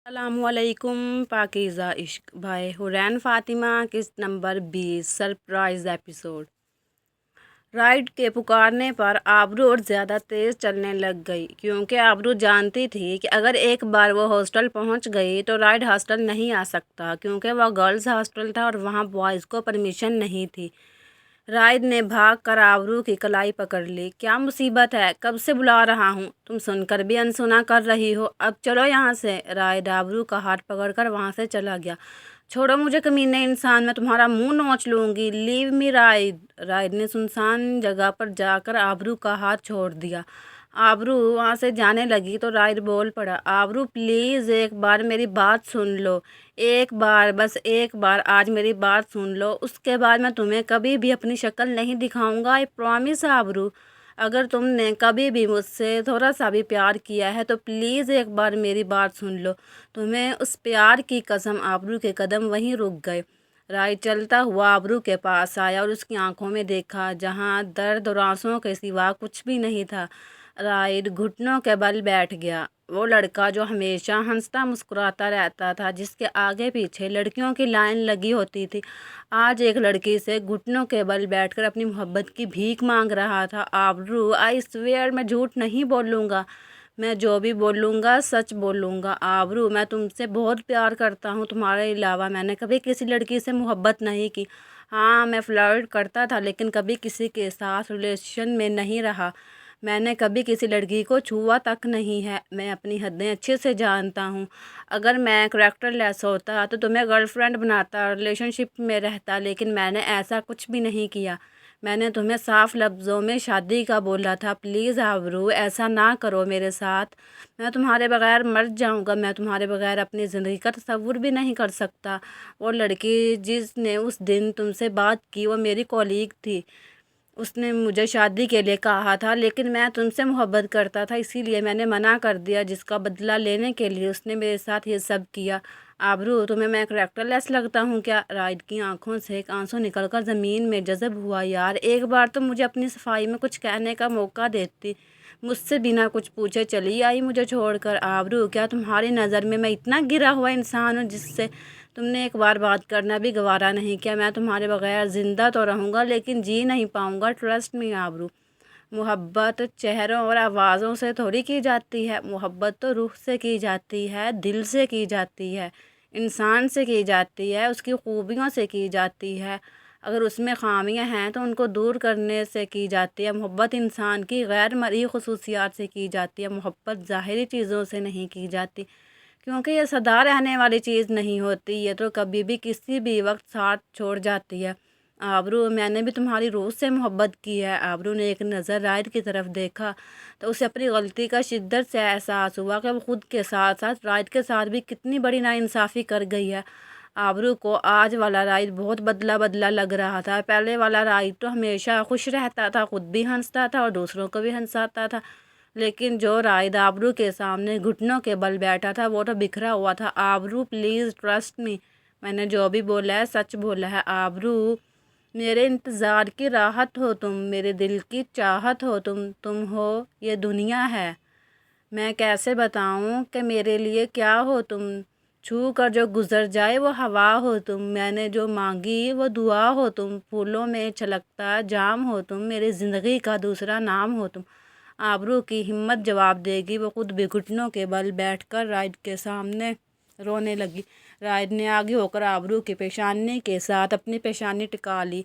السلام علیکم پاکیزہ عشق بھائی حورین فاطمہ قسط نمبر 20 سرپرائز ایپیسوڈ۔ رائڈ کے پکارنے پر آبرو اور زیادہ تیز چلنے لگ گئی، کیونکہ آبرو جانتی تھی کہ اگر ایک بار وہ ہاسٹل پہنچ گئی تو رائڈ ہاسٹل نہیں آ سکتا، کیونکہ وہ گرلز ہاسٹل تھا اور وہاں بوائز کو پرمیشن نہیں تھی۔ رائد نے بھاگ کر آبرو کی کلائی پکڑ لی۔ کیا مصیبت ہے؟ کب سے بلا رہا ہوں، تم سن کر بھی انسنا کر رہی ہو، اب چلو یہاں سے۔ رائد آبرو کا ہاتھ پکڑ کر وہاں سے چلا گیا۔ چھوڑو مجھے کمینے انسان، میں تمہارا منہ نوچ لوں گی، لیو می رائد۔ رائد نے سنسان جگہ پر جا کر آبرو کا ہاتھ چھوڑ دیا۔ آبرو وہاں سے جانے لگی تو رائد بول پڑا، آبرو پلیز ایک بار میری بات سن لو، ایک بار، بس ایک بار آج میری بات سن لو، اس کے بعد میں تمہیں کبھی بھی اپنی شکل نہیں دکھاؤں گا، آئی پرامس آبرو۔ اگر تم نے کبھی بھی مجھ سے تھوڑا سا بھی پیار کیا ہے تو پلیز ایک بار میری بات سن لو، تمہیں اس پیار کی قسم۔ آبرو کے قدم وہیں رک گئے۔ رائد چلتا ہوا آبرو کے پاس آیا اور اس کی آنکھوں میں دیکھا، جہاں درد اور آنسوؤں کے سوا کچھ بھی نہیں تھا۔ رائد گھٹنوں کے بل بیٹھ گیا۔ وہ لڑکا جو ہمیشہ ہنستا مسکراتا رہتا تھا، جس کے آگے پیچھے لڑکیوں کی لائن لگی ہوتی تھی، آج ایک لڑکی سے گھٹنوں کے بل بیٹھ کر اپنی محبت کی بھیک مانگ رہا تھا۔ آبرو، آئی سویئر میں جھوٹ نہیں بولوں گا، میں جو بھی بولوں گا سچ بولوں گا۔ آبرو، میں تم سے بہت پیار کرتا ہوں، تمہارے علاوہ میں نے کبھی کسی لڑکی سے محبت نہیں کی۔ ہاں، میں فلرٹ کرتا تھا، لیکن کبھی کسی کے ساتھ ریلیشن میں نہیں رہا۔ میں نے کبھی کسی لڑکی کو چھوا تک نہیں ہے۔ میں اپنی حدیں اچھے سے جانتا ہوں۔ اگر میں کریکٹر لیس ہوتا تو تمہیں گرل فرینڈ بناتا، ریلیشن شپ میں رہتا، لیکن میں نے ایسا کچھ بھی نہیں کیا۔ میں نے تمہیں صاف لفظوں میں شادی کا بولا تھا۔ پلیز آبرو، ایسا نہ کرو میرے ساتھ، میں تمہارے بغیر مر جاؤں گا، میں تمہارے بغیر اپنی زندگی کا تصور بھی نہیں کر سکتا۔ وہ لڑکی جس نے اس دن تم سے بات کی وہ میری کولیگ تھی، اس نے مجھے شادی کے لیے کہا تھا، لیکن میں تم سے محبت کرتا تھا، اسی لیے میں نے منع کر دیا، جس کا بدلہ لینے کے لیے اس نے میرے ساتھ یہ سب کیا۔ آبرو، تمہیں میں کریکٹر لیس لگتا ہوں کیا؟ رائد کی آنکھوں سے ایک آنسو نکل کر زمین میں جذب ہوا۔ یار، ایک بار تو مجھے اپنی صفائی میں کچھ کہنے کا موقع دیتی، مجھ سے بنا کچھ پوچھے چلی آئی مجھے چھوڑ کر۔ آبرو، کیا تمہاری نظر میں اتنا گرا ہوا انسان ہوں جس سے تم نے ایک بار بات کرنا بھی گوارا نہیں کیا؟ میں تمہارے بغیر زندہ تو رہوں گا لیکن جی نہیں پاؤں گا، ٹرسٹ می آبرو۔ محبت چہروں اور آوازوں سے تھوڑی کی جاتی ہے، محبت تو روح سے کی جاتی ہے، دل سے کی جاتی ہے، انسان سے کی جاتی ہے، اس کی خوبیوں سے کی جاتی ہے، اگر اس میں خامیاں ہیں تو ان کو دور کرنے سے کی جاتی ہے۔ محبت انسان کی غیر مرئی خصوصیات سے کی جاتی ہے، محبت ظاہری چیزوں سے نہیں کی جاتی، کیونکہ یہ سدا رہنے والی چیز نہیں ہوتی، یہ تو کبھی بھی کسی بھی وقت ساتھ چھوڑ جاتی ہے۔ آبرو، میں نے بھی تمہاری روح سے محبت کی ہے۔ آبرو نے ایک نظر رائد کی طرف دیکھا تو اسے اپنی غلطی کا شدت سے احساس ہوا کہ وہ خود کے ساتھ ساتھ رائد کے ساتھ بھی کتنی بڑی ناانصافی کر گئی ہے۔ آبرو کو آج والا رائد بہت بدلا بدلا لگ رہا تھا۔ پہلے والا رائد تو ہمیشہ خوش رہتا تھا، خود بھی ہنستا تھا اور دوسروں کو بھی ہنساتا تھا، لیکن جو رائد آبرو کے سامنے گھٹنوں کے بل بیٹھا تھا وہ تو بکھرا ہوا تھا۔ آبرو، پلیز ٹرسٹ می، میں نے جو بھی بولا ہے سچ بولا ہے۔ آبرو، میرے انتظار کی راحت ہو تم، میرے دل کی چاہت ہو تم ہو، یہ دنیا ہے، میں کیسے بتاؤں کہ میرے لیے کیا ہو تم، چھو کر جو گزر جائے وہ ہوا ہو تم، میں نے جو مانگی وہ دعا ہو تم، پھولوں میں چھلکتا جام ہو تم، میری زندگی کا دوسرا نام ہو تم۔ آبرو کی ہمت جواب دے گی، وہ خود بھی گھٹنوں کے بل بیٹھ کر رائد کے سامنے رونے لگی۔ رائد نے آگے ہو کر آبرو کی پیشانی کے ساتھ اپنی پیشانی ٹکا لی،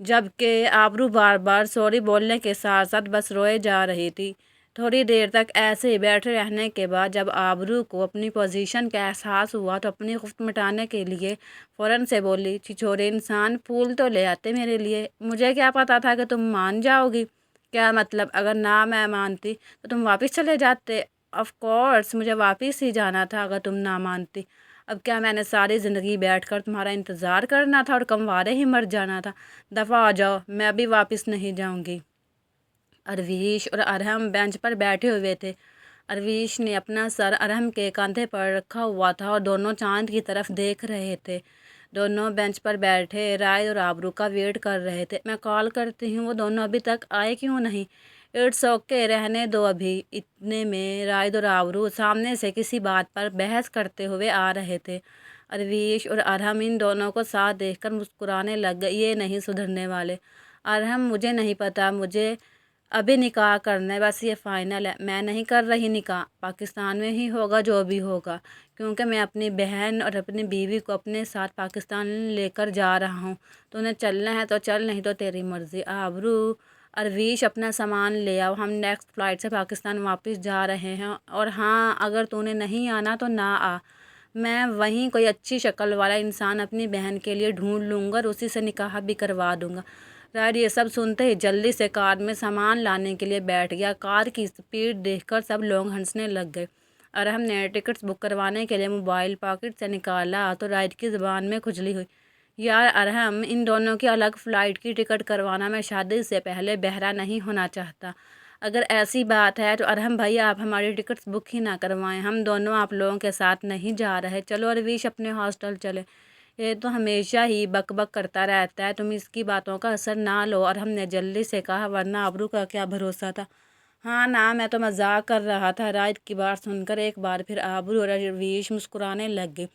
جبکہ آبرو بار بار سوری بولنے کے ساتھ ساتھ بس روئے جا رہی تھی۔ تھوڑی دیر تک ایسے ہی بیٹھے رہنے کے بعد جب آبرو کو اپنی پوزیشن کا احساس ہوا تو اپنی خفت مٹانے کے لیے فوراً سے بولی، چھچورے انسان، پھول تو لے آتے میرے لیے، مجھے کیا پتہ تھا کہ تم مان جاؤ گی؟ کیا مطلب، اگر نہ میں مانتی تو تم واپس چلے جاتے؟ آف کورس مجھے واپس ہی جانا تھا اگر تم نہ مانتی۔ اب کیا میں نے ساری زندگی بیٹھ کر تمہارا انتظار کرنا تھا اور کموارے ہی مر جانا تھا؟ دفعہ ہو جاؤ، میں ابھی واپس نہیں جاؤں گی۔ ارویش اور ارحم بینچ پر بیٹھے ہوئے تھے۔ ارویش نے اپنا سر ارحم کے کاندھے پر رکھا ہوا تھا اور دونوں چاند کی طرف دیکھ رہے تھے۔ دونوں بینچ پر بیٹھے رائد اور آبرو کا ویٹ کر رہے تھے۔ میں کال کرتی ہوں، وہ دونوں ابھی تک آئے کیوں نہیں؟ اٹس اوکے، رہنے دو ابھی۔ اتنے میں رائد اور آبرو سامنے سے کسی بات پر بحث کرتے ہوئے آ رہے تھے۔ ارویش اور ارحم ان دونوں کو ساتھ دیکھ کر مسکرانے لگ گئے۔ یہ نہیں سدھرنے والے۔ ارحم: مجھے نہیں پتہ، مجھے ابھی نکاح کرنا ہے، بس یہ فائنل ہے۔ میں نہیں کر رہی نکاح، پاکستان میں ہی ہوگا جو بھی ہوگا، کیونکہ میں اپنی بہن اور اپنی بیوی کو اپنے ساتھ پاکستان لے کر جا رہا ہوں۔ تو انہیں چلنا ہے تو چل، نہیں تو تیری مرضی۔ آبرو: ارویش اپنا سامان لے آؤ، ہم نیکسٹ فلائٹ سے پاکستان واپس جا رہے ہیں، اور ہاں اگر تو نے نہیں آنا تو نہ آ، میں وہیں کوئی اچھی شکل والا انسان اپنی بہن کے لیے ڈھونڈ لوں گا اور اسی سے نکاح بھی کروا دوں گا۔ رائڈ یہ سب سنتے ہی جلدی سے کار میں سامان لانے کے لیے بیٹھ گیا۔ کار کی سپیڈ دیکھ کر سب لوگ ہنسنے لگ گئے۔ ارحم نے ٹکٹس بک کروانے کے لیے موبائل پاکٹ سے نکالا تو رائڈ کی زبان میں کھجلی ہوئی۔ یار ارحم، ان دونوں کی الگ فلائٹ کی ٹکٹ کروانا، میں شادی سے پہلے بہرا نہیں ہونا چاہتا۔ اگر ایسی بات ہے تو ارحم بھائی آپ ہماری ٹکٹس بک ہی نہ کروائیں، ہم دونوں آپ لوگوں کے ساتھ نہیں جا رہے۔ چلو ارویش اپنے ہاسٹل چلے، یہ تو ہمیشہ ہی بک بک کرتا رہتا ہے، تم اس کی باتوں کا اثر نہ لو، ارحم نے جلدی سے کہا، ورنہ آبرو کا کیا بھروسہ تھا۔ ہاں نا، میں تو مذاق کر رہا تھا۔ رائد کی بات سن کر ایک بار پھر آبرو اور ارویش مسکرانے لگ گئے۔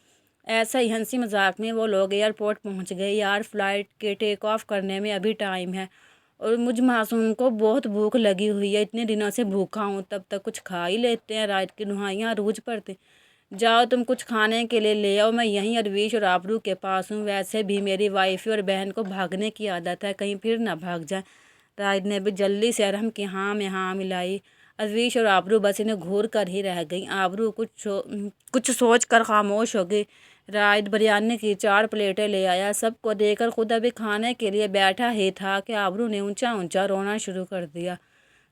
ایسا ہی ہنسی مذاق میں وہ لوگ ایئرپورٹ پہنچ گئے۔ یار فلائٹ کے ٹیک آف کرنے میں ابھی ٹائم ہے، اور مجھ معصوم کو بہت بھوک لگی ہوئی ہے، اتنے دنوں سے بھوکا ہوں، تب تک کچھ کھا ہی لیتے ہیں۔ رائد کی دہائیاں عروج پر تھیں۔ جاؤ تم کچھ کھانے کے لیے لے آؤ، میں یہیں ارویش اور آبرو کے پاس ہوں، ویسے بھی میری وائفی اور بہن کو بھاگنے کی عادت ہے، کہیں پھر نہ بھاگ جائیں۔ رائد نے بھی جلدی سے ارحم کی ہاں میں ہاں ملائی۔ ارویش اور آبرو بس انہیں گھور کر ہی رہ گئیں۔ آبرو کچھ سوچ کر خاموش ہو گئی۔ رائد بریانی کی 4 پلیٹیں لے آیا۔ سب کو دیکھ کر خود ابھی کھانے کے لیے بیٹھا ہی تھا کہ آبرو نے اونچا اونچا رونا شروع کر دیا۔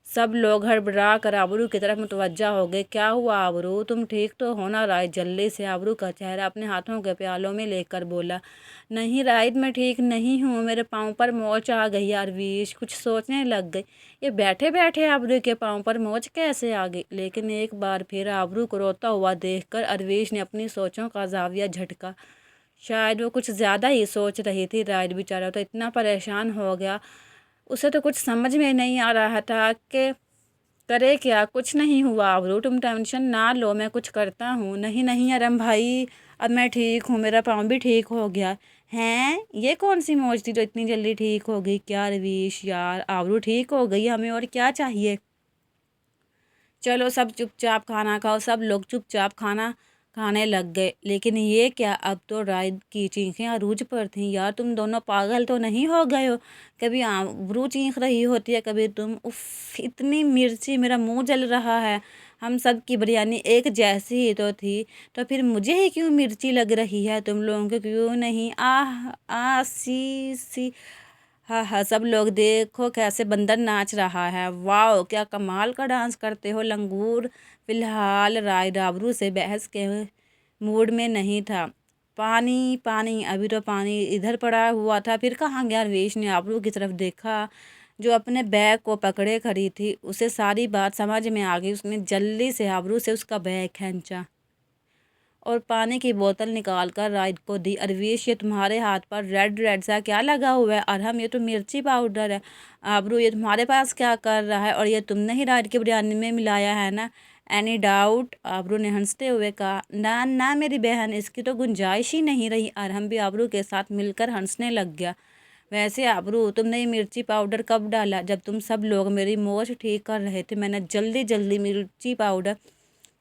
سب لوگ ہڑبڑا کر آبرو کی طرف متوجہ ہو گئے۔ کیا ہوا آبرو، تم ٹھیک تو ہو نا؟ رائد جلدی سے آبرو کا چہرہ اپنے ہاتھوں کے پیالوں میں لے کر بولا۔ نہیں رائد، میں ٹھیک نہیں ہوں، میرے پاؤں پر موچ آ گئی ہے۔ ارویش کچھ سوچنے لگ گئی، یہ بیٹھے بیٹھے آبرو کے پاؤں پر موچ کیسے آ گئی؟ لیکن ایک بار پھر آبرو کو روتا ہوا دیکھ کر ارویش نے اپنی سوچوں کا زاویہ جھٹکا۔ شاید وہ کچھ زیادہ ہی سوچ رہی تھی۔ رائد بیچارہ تو اتنا پریشان ہو گیا، اسے تو کچھ سمجھ میں نہیں آ رہا تھا کہ کرے کیا۔ کچھ نہیں ہوا آبرو، تم ٹینشن نہ لو، میں کچھ کرتا ہوں۔ نہیں نہیں ارحم بھائی، اب میں ٹھیک ہوں، میرا پاؤں بھی ٹھیک ہو گیا۔ ہیں، یہ کون سی موچ تھی جو اتنی جلدی ٹھیک ہو گئی؟ کیا ارویش یار، آبرو ٹھیک ہو گئی، ہمیں اور کیا چاہیے؟ چلو سب چپ چاپ کھانا کھاؤ۔ سب لوگ چپ چاپ کھانا کھانے لگ گئے۔ لیکن یہ کیا؟ اب تو رائد کی چیخیں عروج پر تھیں۔ یار تم دونوں پاگل تو نہیں ہو گئے ہو؟ کبھی آبرو چیخ رہی ہوتی ہے، کبھی تم۔ اف، اتنی مرچی، میرا منہ جل رہا ہے۔ ہم سب کی بریانی ایک جیسی ہی تو تھی، تو پھر مجھے ہی کیوں مرچی لگ رہی ہے؟ تم لوگوں کو کیوں نہیں؟ سی سی، ہاں ہاں، سب لوگ دیکھو کیسے بندر ناچ رہا ہے، واو کیا کمال کا ڈانس کرتے ہو لنگور۔ فی الحال رائد آبرو سے بحث کے موڈ میں نہیں تھا۔ پانی پانی، ابھی تو پانی ادھر پڑا ہوا تھا، پھر کہاں گیا؟ ارویش نے آبرو کی طرف دیکھا جو اپنے بیگ کو پکڑے کھڑی تھی۔ اسے ساری بات سمجھ میں آ گئی۔ اس نے جلدی سے آبرو سے اس کا بیگ کھینچا اور پانی کی بوتل نکال کر رائد کو دی۔ ارویش، یہ تمہارے ہاتھ پر ریڈ ریڈ سا کیا لگا ہوا ہے؟ ارحم، یہ تو مرچی پاؤڈر ہے۔ آبرو، یہ تمہارے پاس کیا کر رہا ہے؟ اور یہ تم نے ہی رائد کی بریانی میں ملایا ہے نا؟ Any doubt? آبرو نے ہنستے ہوئے کہا۔ نہ نہ میری بہن، اس کی تو گنجائش ہی نہیں رہی۔ ارحم بھی آبرو کے ساتھ مل کر ہنسنے لگ گیا۔ ویسے آبرو، تم نے یہ مرچی پاؤڈر کب ڈالا؟ جب تم سب لوگ میری موچ ٹھیک کر رہے تھے، میں نے جلدی مرچی پاؤڈر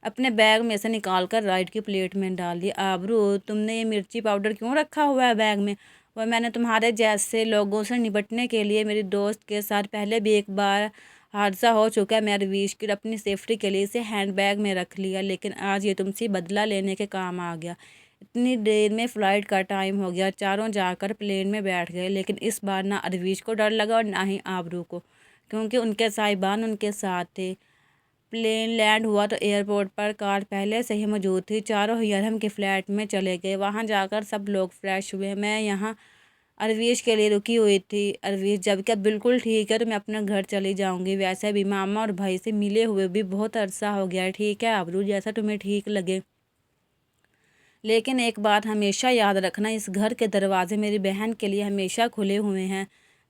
اپنے بیگ میں سے نکال کر رائد کی پلیٹ میں ڈال دی۔ آبرو، تم نے یہ مرچی پاؤڈر کیوں رکھا ہوا ہے بیگ میں؟ وہ میں نے تمہارے جیسے لوگوں سے نپٹنے کے لیے، میری دوست کے ساتھ پہلے بھی ایک بار حادثہ ہو چکا ہے، میں ارویش کی اپنی سیفٹی کے لیے اسے ہینڈ بیگ میں رکھ لیا، لیکن آج یہ تم سے بدلہ لینے کے کام آ گیا۔ اتنی دیر میں فلائٹ کا ٹائم ہو گیا۔ چاروں جا کر پلین میں بیٹھ گئے، لیکن اس بار نہ ارویش کو ڈر لگا اور نہ ہی آبرو کو، کیونکہ ان کے صاحبان ان کے ساتھ تھے۔ پلین لینڈ ہوا تو ایئرپورٹ پر کار پہلے سے ہی موجود تھی۔ چاروں ہی ارحم کے فلیٹ میں چلے گئے۔ وہاں جا کر سب لوگ فریش ہوئے۔ میں یہاں ارویش کے لیے رکی ہوئی تھی۔ ارویش، جب کہ بالکل ٹھیک ہے تو میں اپنے گھر چلی جاؤں گی، ویسے بھی ماما اور بھائی سے ملے ہوئے بھی بہت عرصہ ہو گیا ہے۔ ٹھیک ہے آبرو، جیسا تمہیں ٹھیک لگے، لیکن ایک بات ہمیشہ یاد رکھنا، اس گھر کے دروازے میری بہن کے لیے ہمیشہ کھلے ہوئے ہیں۔